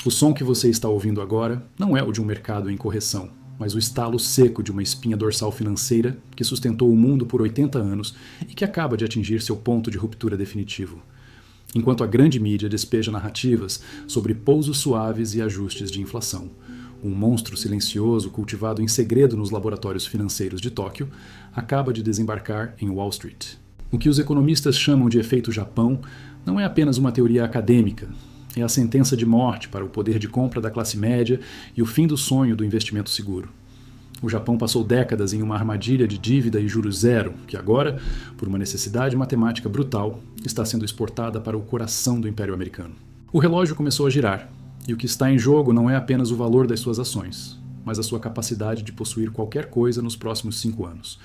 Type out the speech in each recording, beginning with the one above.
O som que você está ouvindo agora não é o de um mercado em correção, mas o estalo seco de uma espinha dorsal financeira que sustentou o mundo por 80 anos e que acaba de atingir seu ponto de ruptura definitivo. Enquanto a grande mídia despeja narrativas sobre pousos suaves e ajustes de inflação, um monstro silencioso cultivado em segredo nos laboratórios financeiros de Tóquio acaba de desembarcar em Wall Street. O que os economistas chamam de efeito Japão não é apenas uma teoria acadêmica, é a sentença de morte para o poder de compra da classe média e o fim do sonho do investimento seguro. O Japão passou décadas em uma armadilha de dívida e juros zero, que agora, por uma necessidade matemática brutal, está sendo exportada para o coração do Império Americano. O relógio começou a girar, e o que está em jogo não é apenas o valor das suas ações, mas a sua capacidade de possuir qualquer coisa nos próximos 5 anos.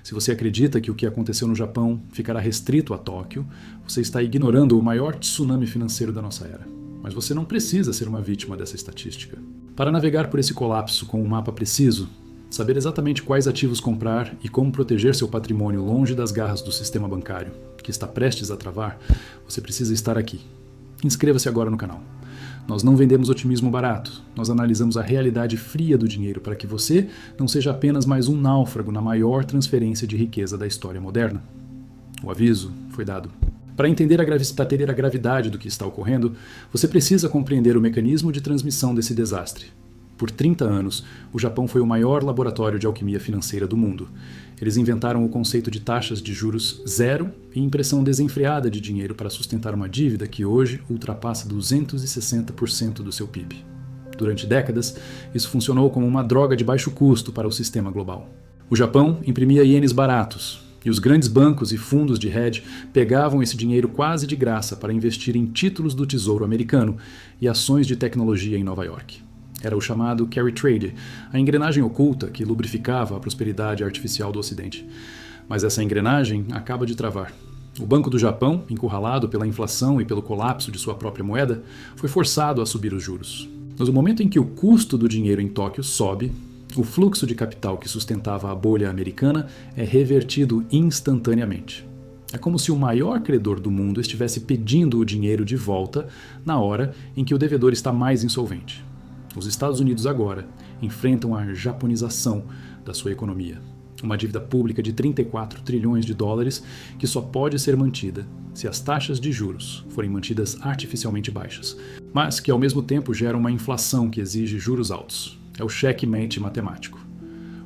Se você acredita que o que aconteceu no Japão ficará restrito a Tóquio, você está ignorando o maior tsunami financeiro da nossa era. Mas você não precisa ser uma vítima dessa estatística. Para navegar por esse colapso com um mapa preciso, saber exatamente quais ativos comprar e como proteger seu patrimônio longe das garras do sistema bancário, que está prestes a travar, você precisa estar aqui. Inscreva-se agora no canal. Nós não vendemos otimismo barato, nós analisamos a realidade fria do dinheiro para que você não seja apenas mais um náufrago na maior transferência de riqueza da história moderna. O aviso foi dado. Para entender a gravidade do que está ocorrendo, você precisa compreender o mecanismo de transmissão desse desastre. Por 30 anos, o Japão foi o maior laboratório de alquimia financeira do mundo. Eles inventaram o conceito de taxas de juros zero e impressão desenfreada de dinheiro para sustentar uma dívida que hoje ultrapassa 260% do seu PIB. Durante décadas, isso funcionou como uma droga de baixo custo para o sistema global. O Japão imprimia ienes baratos, e os grandes bancos e fundos de hedge pegavam esse dinheiro quase de graça para investir em títulos do Tesouro Americano e ações de tecnologia em Nova York. Era o chamado carry trade, a engrenagem oculta que lubrificava a prosperidade artificial do Ocidente. Mas essa engrenagem acaba de travar. O Banco do Japão, encurralado pela inflação e pelo colapso de sua própria moeda, foi forçado a subir os juros. Mas no momento em que o custo do dinheiro em Tóquio sobe, o fluxo de capital que sustentava a bolha americana é revertido instantaneamente. É como se o maior credor do mundo estivesse pedindo o dinheiro de volta na hora em que o devedor está mais insolvente. Os Estados Unidos agora enfrentam a japonização da sua economia. Uma dívida pública de 34 trilhões de dólares que só pode ser mantida se as taxas de juros forem mantidas artificialmente baixas, mas que ao mesmo tempo gera uma inflação que exige juros altos. É o checkmate matemático.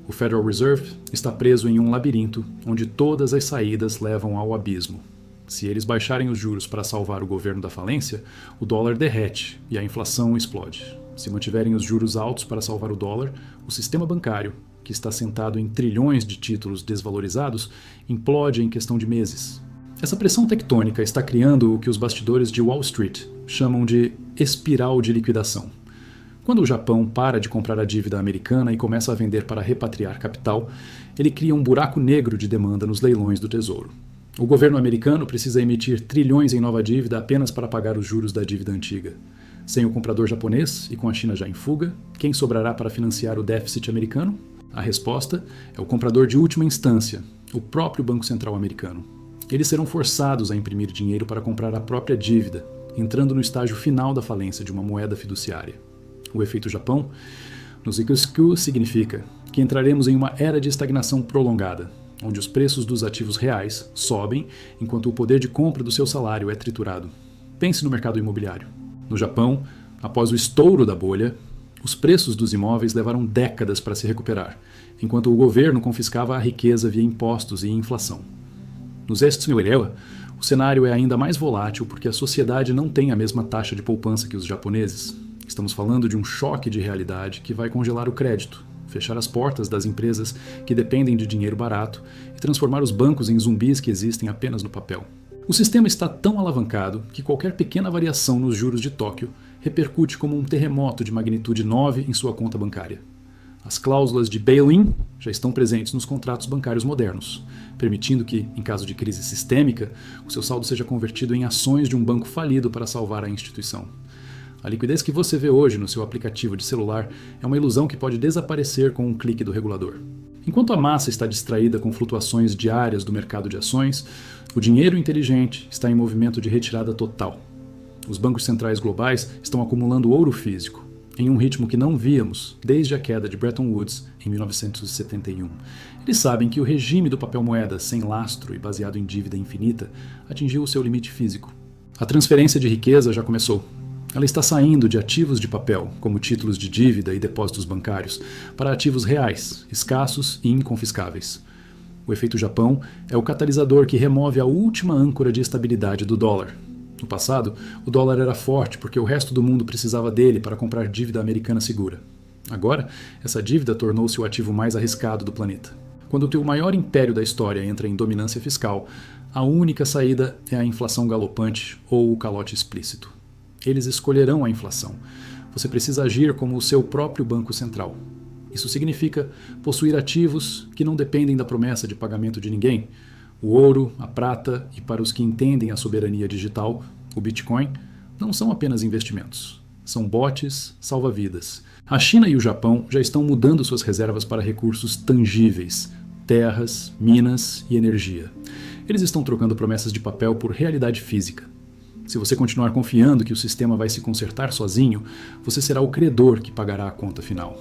O Federal Reserve está preso em um labirinto onde todas as saídas levam ao abismo. Se eles baixarem os juros para salvar o governo da falência, o dólar derrete e a inflação explode. Se mantiverem os juros altos para salvar o dólar, o sistema bancário, que está sentado em trilhões de títulos desvalorizados, implode em questão de meses. Essa pressão tectônica está criando o que os bastidores de Wall Street chamam de espiral de liquidação. Quando o Japão para de comprar a dívida americana e começa a vender para repatriar capital, ele cria um buraco negro de demanda nos leilões do Tesouro. O governo americano precisa emitir trilhões em nova dívida apenas para pagar os juros da dívida antiga. Sem o comprador japonês e com a China já em fuga, quem sobrará para financiar o déficit americano? A resposta é o comprador de última instância, o próprio Banco Central americano. Eles serão forçados a imprimir dinheiro para comprar a própria dívida, entrando no estágio final da falência de uma moeda fiduciária. O efeito Japão, nos Ikusku, significa que entraremos em uma era de estagnação prolongada, onde os preços dos ativos reais sobem enquanto o poder de compra do seu salário é triturado. Pense no mercado imobiliário. No Japão, após o estouro da bolha, os preços dos imóveis levaram décadas para se recuperar, enquanto o governo confiscava a riqueza via impostos e inflação. Nos Est-Uelewa, o cenário é ainda mais volátil porque a sociedade não tem a mesma taxa de poupança que os japoneses. Estamos falando de um choque de realidade que vai congelar o crédito, fechar as portas das empresas que dependem de dinheiro barato e transformar os bancos em zumbis que existem apenas no papel. O sistema está tão alavancado que qualquer pequena variação nos juros de Tóquio repercute como um terremoto de magnitude 9 em sua conta bancária. As cláusulas de bail-in já estão presentes nos contratos bancários modernos, permitindo que, em caso de crise sistêmica, o seu saldo seja convertido em ações de um banco falido para salvar a instituição. A liquidez que você vê hoje no seu aplicativo de celular é uma ilusão que pode desaparecer com um clique do regulador. Enquanto a massa está distraída com flutuações diárias do mercado de ações, o dinheiro inteligente está em movimento de retirada total. Os bancos centrais globais estão acumulando ouro físico, em um ritmo que não víamos desde a queda de Bretton Woods em 1971. Eles sabem que o regime do papel moeda sem lastro e baseado em dívida infinita atingiu o seu limite físico. A transferência de riqueza já começou. Ela está saindo de ativos de papel, como títulos de dívida e depósitos bancários, para ativos reais, escassos e inconfiscáveis. O efeito Japão é o catalisador que remove a última âncora de estabilidade do dólar. No passado, o dólar era forte porque o resto do mundo precisava dele para comprar dívida americana segura. Agora, essa dívida tornou-se o ativo mais arriscado do planeta. Quando o teu maior império da história entra em dominância fiscal, a única saída é a inflação galopante ou o calote explícito. Eles escolherão a inflação. Você precisa agir como o seu próprio banco central. Isso significa possuir ativos que não dependem da promessa de pagamento de ninguém. O ouro, a prata e, para os que entendem a soberania digital, o Bitcoin, não são apenas investimentos. São botes salva-vidas. A China e o Japão já estão mudando suas reservas para recursos tangíveis, terras, minas e energia. Eles estão trocando promessas de papel por realidade física. Se você continuar confiando que o sistema vai se consertar sozinho, você será o credor que pagará a conta final.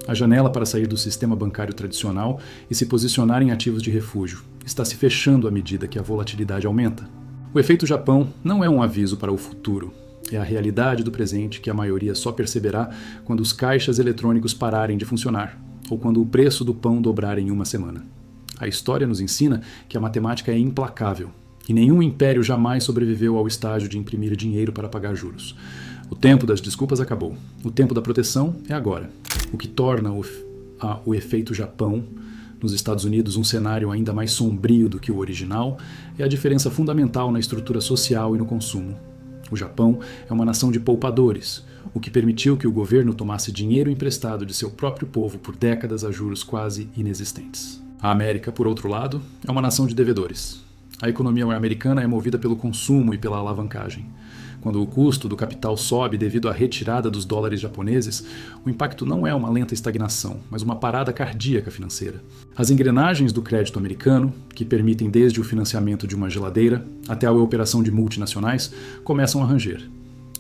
A janela para sair do sistema bancário tradicional e se posicionar em ativos de refúgio está se fechando à medida que a volatilidade aumenta. O efeito Japão não é um aviso para o futuro. É a realidade do presente que a maioria só perceberá quando os caixas eletrônicos pararem de funcionar ou quando o preço do pão dobrar em uma semana. A história nos ensina que a matemática é implacável e nenhum império jamais sobreviveu ao estágio de imprimir dinheiro para pagar juros. O tempo das desculpas acabou. O tempo da proteção é agora. O que torna o efeito Japão nos Estados Unidos um cenário ainda mais sombrio do que o original é a diferença fundamental na estrutura social e no consumo. O Japão é uma nação de poupadores, o que permitiu que o governo tomasse dinheiro emprestado de seu próprio povo por décadas a juros quase inexistentes. A América, por outro lado, é uma nação de devedores. A economia americana é movida pelo consumo e pela alavancagem. Quando o custo do capital sobe devido à retirada dos dólares japoneses, o impacto não é uma lenta estagnação, mas uma parada cardíaca financeira. As engrenagens do crédito americano, que permitem desde o financiamento de uma geladeira até a operação de multinacionais, começam a ranger.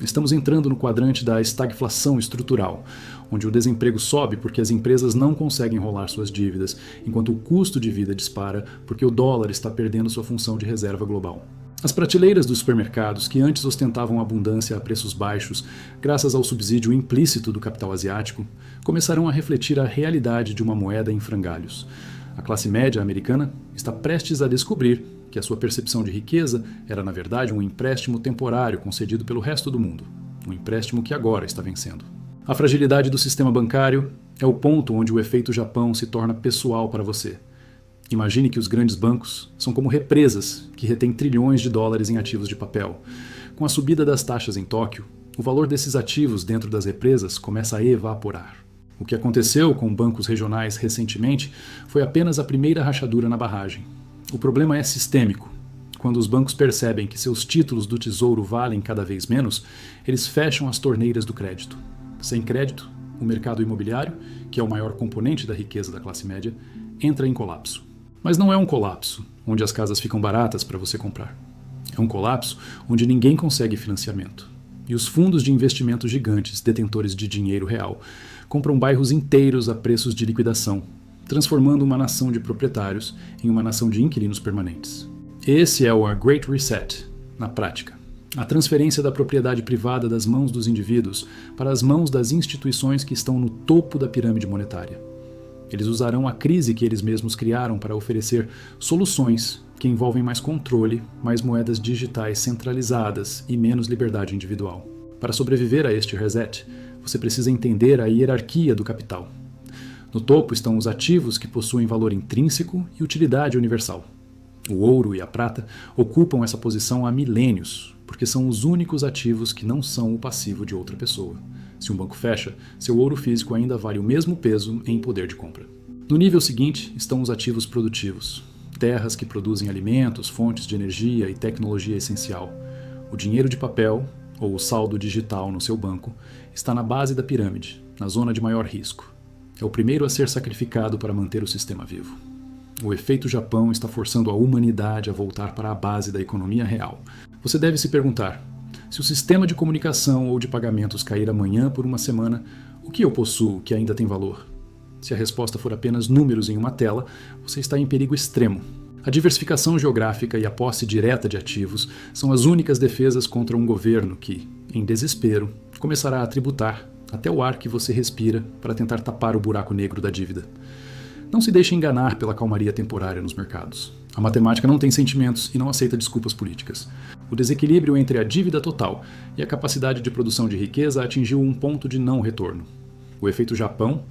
Estamos entrando no quadrante da estagflação estrutural, onde o desemprego sobe porque as empresas não conseguem rolar suas dívidas, enquanto o custo de vida dispara porque o dólar está perdendo sua função de reserva global. As prateleiras dos supermercados, que antes ostentavam abundância a preços baixos, graças ao subsídio implícito do capital asiático, começarão a refletir a realidade de uma moeda em frangalhos. A classe média americana está prestes a descobrir que a sua percepção de riqueza era, na verdade, um empréstimo temporário concedido pelo resto do mundo, um empréstimo que agora está vencendo. A fragilidade do sistema bancário é o ponto onde o efeito Japão se torna pessoal para você. Imagine que os grandes bancos são como represas que retêm trilhões de dólares em ativos de papel. Com a subida das taxas em Tóquio, o valor desses ativos dentro das represas começa a evaporar. O que aconteceu com bancos regionais recentemente foi apenas a primeira rachadura na barragem. O problema é sistêmico. Quando os bancos percebem que seus títulos do tesouro valem cada vez menos, eles fecham as torneiras do crédito. Sem crédito, o mercado imobiliário, que é o maior componente da riqueza da classe média, entra em colapso. Mas não é um colapso onde as casas ficam baratas para você comprar. É um colapso onde ninguém consegue financiamento. E os fundos de investimento gigantes, detentores de dinheiro real, compram bairros inteiros a preços de liquidação, transformando uma nação de proprietários em uma nação de inquilinos permanentes. Esse é o Great Reset, na prática. A transferência da propriedade privada das mãos dos indivíduos para as mãos das instituições que estão no topo da pirâmide monetária. Eles usarão a crise que eles mesmos criaram para oferecer soluções que envolvem mais controle, mais moedas digitais centralizadas e menos liberdade individual. Para sobreviver a este reset, você precisa entender a hierarquia do capital. No topo estão os ativos que possuem valor intrínseco e utilidade universal. O ouro e a prata ocupam essa posição há milênios, porque são os únicos ativos que não são o passivo de outra pessoa. Se um banco fecha, seu ouro físico ainda vale o mesmo peso em poder de compra. No nível seguinte estão os ativos produtivos, terras que produzem alimentos, fontes de energia e tecnologia essencial. O dinheiro de papel, ou o saldo digital no seu banco, está na base da pirâmide, na zona de maior risco. É o primeiro a ser sacrificado para manter o sistema vivo. O efeito Japão está forçando a humanidade a voltar para a base da economia real. Você deve se perguntar, Se o sistema de comunicação ou de pagamentos cair amanhã por uma semana, o que eu possuo que ainda tem valor? Se a resposta for apenas números em uma tela, você está em perigo extremo. A diversificação geográfica e a posse direta de ativos são as únicas defesas contra um governo que, em desespero, começará a tributar até o ar que você respira para tentar tapar o buraco negro da dívida. Não se deixe enganar pela calmaria temporária nos mercados. A matemática não tem sentimentos e não aceita desculpas políticas. O desequilíbrio entre a dívida total e a capacidade de produção de riqueza atingiu um ponto de não retorno. O efeito Japão,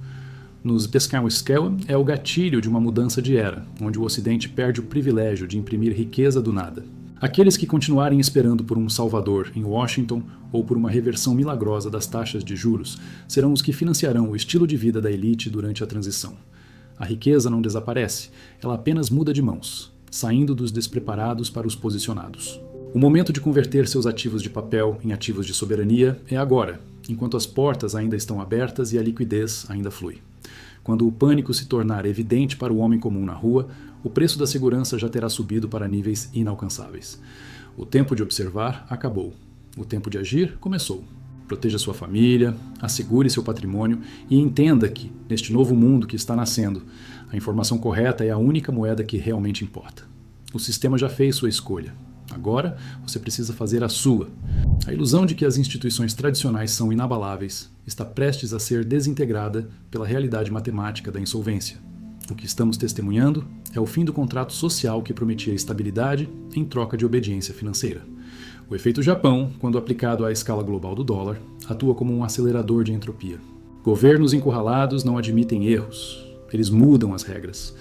nos Pescauesquel, é o gatilho de uma mudança de era, onde o Ocidente perde o privilégio de imprimir riqueza do nada. Aqueles que continuarem esperando por um salvador em Washington ou por uma reversão milagrosa das taxas de juros serão os que financiarão o estilo de vida da elite durante a transição. A riqueza não desaparece, ela apenas muda de mãos, saindo dos despreparados para os posicionados. O momento de converter seus ativos de papel em ativos de soberania é agora, enquanto as portas ainda estão abertas e a liquidez ainda flui. Quando o pânico se tornar evidente para o homem comum na rua, o preço da segurança já terá subido para níveis inalcançáveis. O tempo de observar acabou. O tempo de agir começou. Proteja sua família, assegure seu patrimônio e entenda que, neste novo mundo que está nascendo, a informação correta é a única moeda que realmente importa. O sistema já fez sua escolha. Agora, você precisa fazer a sua. A ilusão de que as instituições tradicionais são inabaláveis está prestes a ser desintegrada pela realidade matemática da insolvência. O que estamos testemunhando é o fim do contrato social que prometia estabilidade em troca de obediência financeira. O efeito Japão, quando aplicado à escala global do dólar, atua como um acelerador de entropia. Governos encurralados não admitem erros. Eles mudam as regras.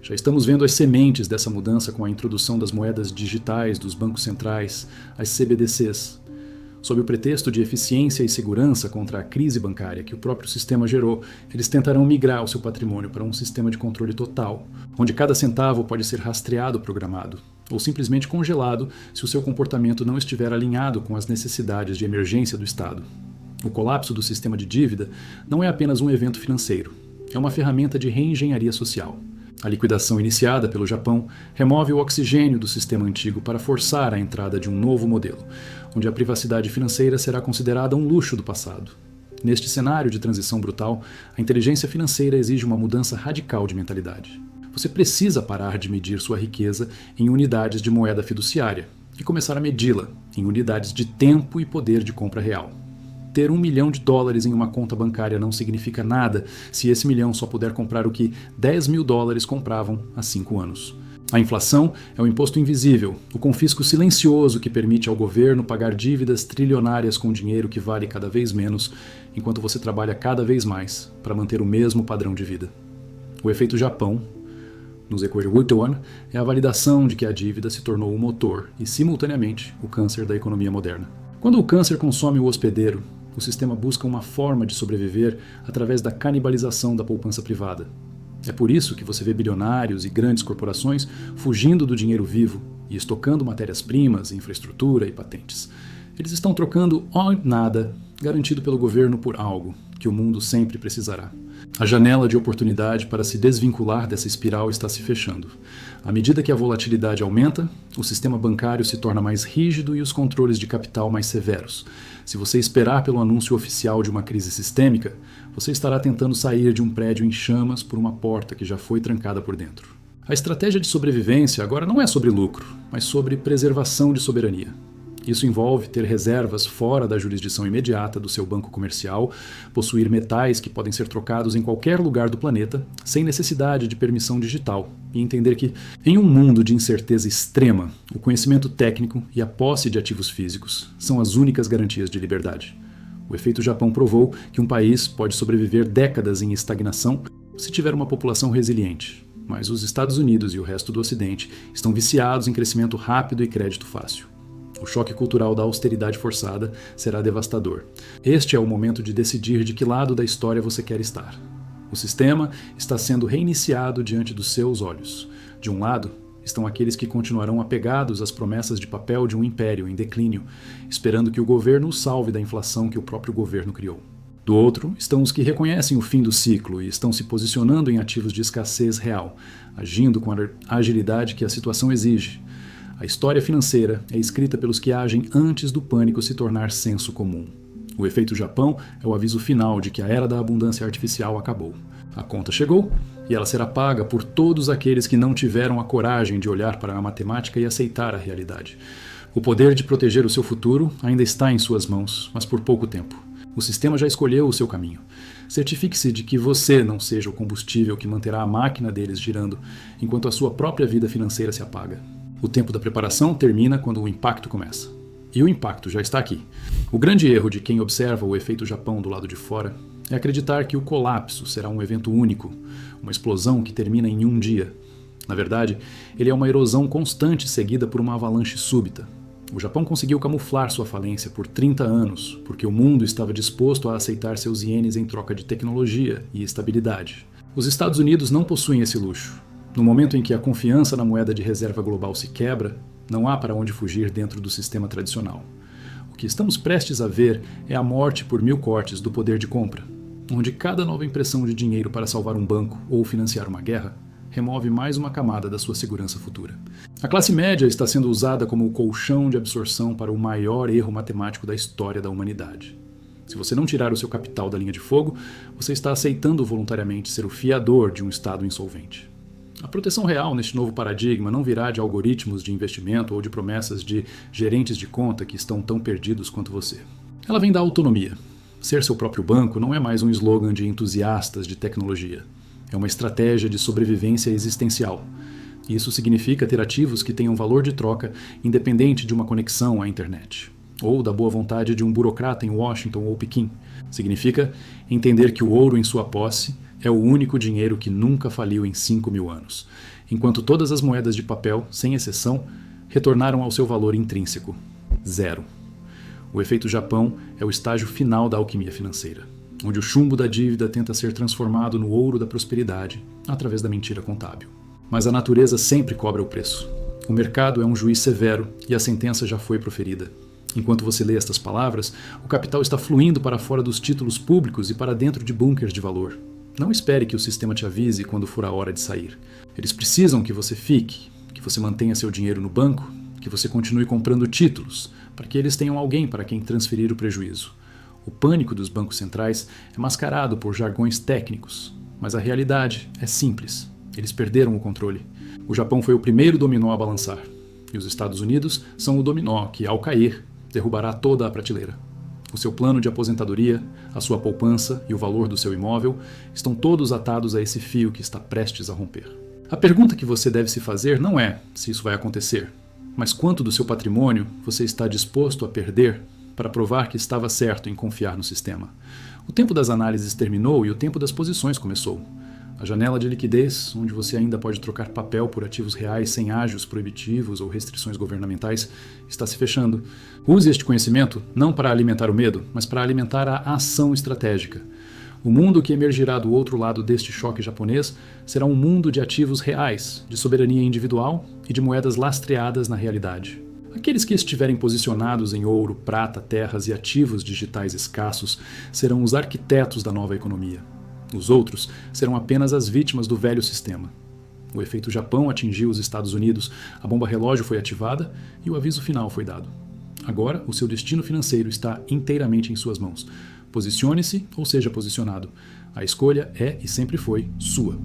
Já estamos vendo as sementes dessa mudança com a introdução das moedas digitais dos bancos centrais, as CBDCs. Sob o pretexto de eficiência e segurança contra a crise bancária que o próprio sistema gerou, eles tentarão migrar o seu patrimônio para um sistema de controle total, onde cada centavo pode ser rastreado ou programado, ou simplesmente congelado se o seu comportamento não estiver alinhado com as necessidades de emergência do Estado. O colapso do sistema de dívida não é apenas um evento financeiro, é uma ferramenta de reengenharia social. A liquidação iniciada pelo Japão remove o oxigênio do sistema antigo para forçar a entrada de um novo modelo, onde a privacidade financeira será considerada um luxo do passado. Neste cenário de transição brutal, a inteligência financeira exige uma mudança radical de mentalidade. Você precisa parar de medir sua riqueza em unidades de moeda fiduciária e começar a medi-la em unidades de tempo e poder de compra real. Ter $1 milhão em uma conta bancária não significa nada se esse milhão só puder comprar o que $10 mil compravam há 5 anos. A inflação é o imposto invisível, o confisco silencioso que permite ao governo pagar dívidas trilionárias com dinheiro que vale cada vez menos, enquanto você trabalha cada vez mais para manter o mesmo padrão de vida. O efeito Japão, nos Equerwuttuan, é a validação de que a dívida se tornou o motor e, simultaneamente, o câncer da economia moderna. Quando o câncer consome o hospedeiro, o sistema busca uma forma de sobreviver através da canibalização da poupança privada. É por isso que você vê bilionários e grandes corporações fugindo do dinheiro vivo e estocando matérias-primas, infraestrutura e patentes. Eles estão trocando nada garantido pelo governo por algo que o mundo sempre precisará. A janela de oportunidade para se desvincular dessa espiral está se fechando. À medida que a volatilidade aumenta, o sistema bancário se torna mais rígido e os controles de capital mais severos. Se você esperar pelo anúncio oficial de uma crise sistêmica, você estará tentando sair de um prédio em chamas por uma porta que já foi trancada por dentro. A estratégia de sobrevivência agora não é sobre lucro, mas sobre preservação de soberania. Isso envolve ter reservas fora da jurisdição imediata do seu banco comercial, possuir metais que podem ser trocados em qualquer lugar do planeta, sem necessidade de permissão digital, e entender que, em um mundo de incerteza extrema, o conhecimento técnico e a posse de ativos físicos são as únicas garantias de liberdade. O efeito Japão provou que um país pode sobreviver décadas em estagnação se tiver uma população resiliente, mas os Estados Unidos e o resto do Ocidente estão viciados em crescimento rápido e crédito fácil. O choque cultural da austeridade forçada será devastador. Este é o momento de decidir de que lado da história você quer estar. O sistema está sendo reiniciado diante dos seus olhos. De um lado, estão aqueles que continuarão apegados às promessas de papel de um império em declínio, esperando que o governo os salve da inflação que o próprio governo criou. Do outro, estão os que reconhecem o fim do ciclo e estão se posicionando em ativos de escassez real, agindo com a agilidade que a situação exige. A história financeira é escrita pelos que agem antes do pânico se tornar senso comum. O efeito Japão é o aviso final de que a era da abundância artificial acabou. A conta chegou e ela será paga por todos aqueles que não tiveram a coragem de olhar para a matemática e aceitar a realidade. O poder de proteger o seu futuro ainda está em suas mãos, mas por pouco tempo. O sistema já escolheu o seu caminho. Certifique-se de que você não seja o combustível que manterá a máquina deles girando, enquanto a sua própria vida financeira se apaga. O tempo da preparação termina quando o impacto começa. E o impacto já está aqui. O grande erro de quem observa o efeito Japão do lado de fora é acreditar que o colapso será um evento único, uma explosão que termina em um dia. Na verdade, ele é uma erosão constante seguida por uma avalanche súbita. O Japão conseguiu camuflar sua falência por 30 anos, porque o mundo estava disposto a aceitar seus ienes em troca de tecnologia e estabilidade. Os Estados Unidos não possuem esse luxo. No momento em que a confiança na moeda de reserva global se quebra, não há para onde fugir dentro do sistema tradicional. O que estamos prestes a ver é a morte por 1000 cortes do poder de compra, onde cada nova impressão de dinheiro para salvar um banco ou financiar uma guerra remove mais uma camada da sua segurança futura. A classe média está sendo usada como o colchão de absorção para o maior erro matemático da história da humanidade. Se você não tirar o seu capital da linha de fogo, você está aceitando voluntariamente ser o fiador de um Estado insolvente. A proteção real neste novo paradigma não virá de algoritmos de investimento ou de promessas de gerentes de conta que estão tão perdidos quanto você. Ela vem da autonomia. Ser seu próprio banco não é mais um slogan de entusiastas de tecnologia. É uma estratégia de sobrevivência existencial. Isso significa ter ativos que tenham valor de troca independente de uma conexão à internet, ou da boa vontade de um burocrata em Washington ou Pequim. Significa entender que o ouro em sua posse é o único dinheiro que nunca faliu em 5.000 anos, enquanto todas as moedas de papel, sem exceção, retornaram ao seu valor intrínseco, zero. O efeito Japão é o estágio final da alquimia financeira, onde o chumbo da dívida tenta ser transformado no ouro da prosperidade através da mentira contábil. Mas a natureza sempre cobra o preço. O mercado é um juiz severo e a sentença já foi proferida. Enquanto você lê estas palavras, o capital está fluindo para fora dos títulos públicos e para dentro de bunkers de valor. Não espere que o sistema te avise quando for a hora de sair. Eles precisam que você fique, que você mantenha seu dinheiro no banco, que você continue comprando títulos, para que eles tenham alguém para quem transferir o prejuízo. O pânico dos bancos centrais é mascarado por jargões técnicos, mas a realidade é simples. Eles perderam o controle. O Japão foi o primeiro dominó a balançar, e os Estados Unidos são o dominó que, ao cair, derrubará toda a prateleira. O seu plano de aposentadoria, a sua poupança e o valor do seu imóvel estão todos atados a esse fio que está prestes a romper. A pergunta que você deve se fazer não é se isso vai acontecer, mas quanto do seu patrimônio você está disposto a perder para provar que estava certo em confiar no sistema. O tempo das análises terminou e o tempo das posições começou. A janela de liquidez, onde você ainda pode trocar papel por ativos reais sem ágios proibitivos ou restrições governamentais, está se fechando. Use este conhecimento não para alimentar o medo, mas para alimentar a ação estratégica. O mundo que emergirá do outro lado deste choque japonês será um mundo de ativos reais, de soberania individual e de moedas lastreadas na realidade. Aqueles que estiverem posicionados em ouro, prata, terras e ativos digitais escassos serão os arquitetos da nova economia. Os outros serão apenas as vítimas do velho sistema. O efeito Japão atingiu os Estados Unidos, a bomba relógio foi ativada e o aviso final foi dado. Agora, o seu destino financeiro está inteiramente em suas mãos. Posicione-se ou seja posicionado. A escolha é e sempre foi sua.